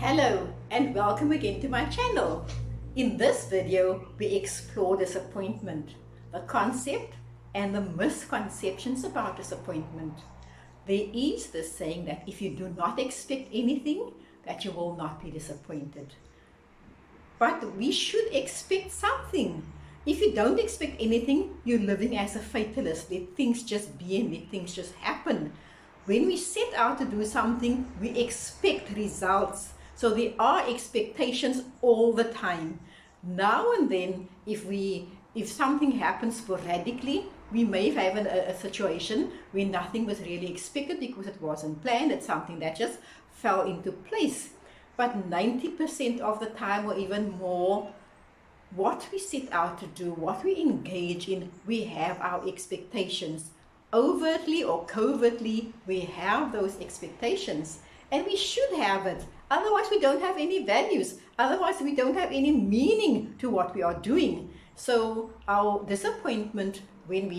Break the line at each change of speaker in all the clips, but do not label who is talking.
Hello and welcome again to my channel. In this video, we explore disappointment, the concept and the misconceptions about disappointment. There is this saying that if you do not expect anything, that you will not be disappointed. But we should expect something. If you don't expect anything, you're living as a fatalist. Let things just be and let things just happen. When we set out to do something, we expect results. So there are expectations all the time. Now and then, if something happens sporadically, we may have a situation where nothing was really expected because it wasn't planned. It's something that just fell into place. But 90% of the time, or even more, what we set out to do, what we engage in, we have our expectations. Overtly or covertly, we have those expectations, and we should have it. Otherwise, we don't have any values. Otherwise, we don't have any meaning to what we are doing. So our disappointment when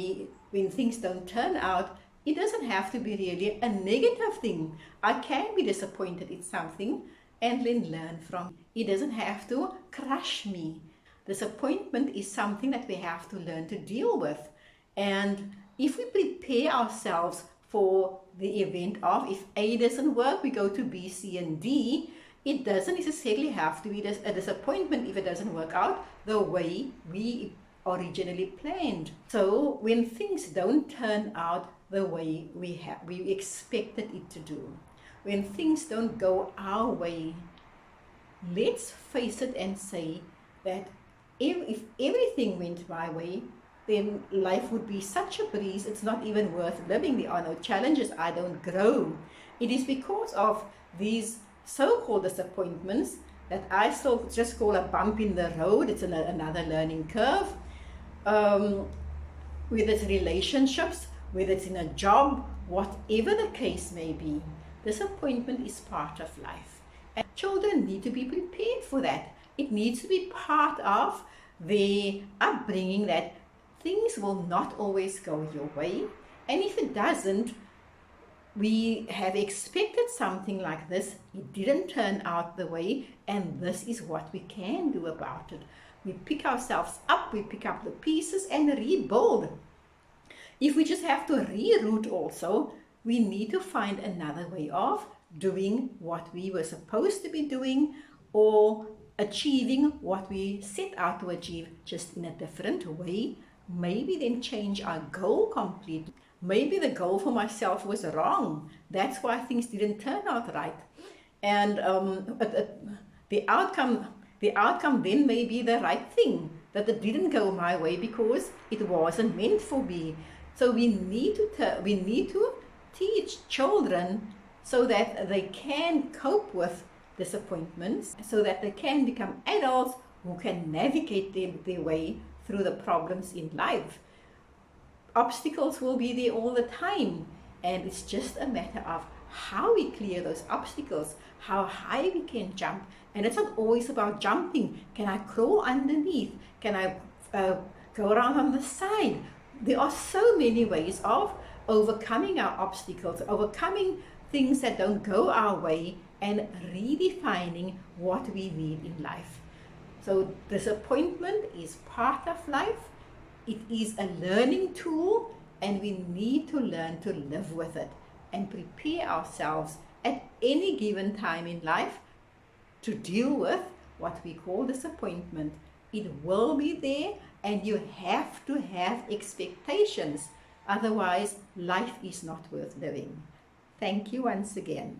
things don't turn out, it doesn't have to be really a negative thing. I can be disappointed in something and then learn from it. It doesn't have to crush me. Disappointment is something that we have to learn to deal with. And if we prepare ourselves for the event of, if A doesn't work, we go to B, C, and D, it doesn't necessarily have to be a disappointment if it doesn't work out the way we originally planned. So when things don't turn out the way we expected it to do, when things don't go our way, let's face it and say that if everything went my way, then life would be such a breeze, it's not even worth living. There are no challenges, I don't grow. It is because of these so-called disappointments that I still just call a bump in the road. It's another learning curve. Whether it's relationships, whether it's in a job, whatever the case may be, disappointment is part of life. And children need to be prepared for that. It needs to be part of their upbringing that things will not always go your way, and if it doesn't, we have expected something like this, it didn't turn out the way, and this is what we can do about it. We pick ourselves up, we pick up the pieces and rebuild. If we just have to reroute also, we need to find another way of doing what we were supposed to be doing, or achieving what we set out to achieve just in a different way. Maybe then change our goal completely. Maybe the goal for myself was wrong. That's why things didn't turn out right. And the outcome then may be the right thing, that it didn't go my way because it wasn't meant for me. So we need to teach children so that they can cope with disappointments, so that they can become adults who can navigate their way through the problems in life. Obstacles will be there all the time, and it's just a matter of how we clear those obstacles, how high we can jump. And it's not always about jumping. Can I crawl underneath? Can I go around on the side? There are so many ways of overcoming our obstacles, overcoming things that don't go our way, and redefining what we need in life. So disappointment is part of life. It is a learning tool, and we need to learn to live with it and prepare ourselves at any given time in life to deal with what we call disappointment. It will be there, and you have to have expectations. Otherwise, life is not worth living. Thank you once again.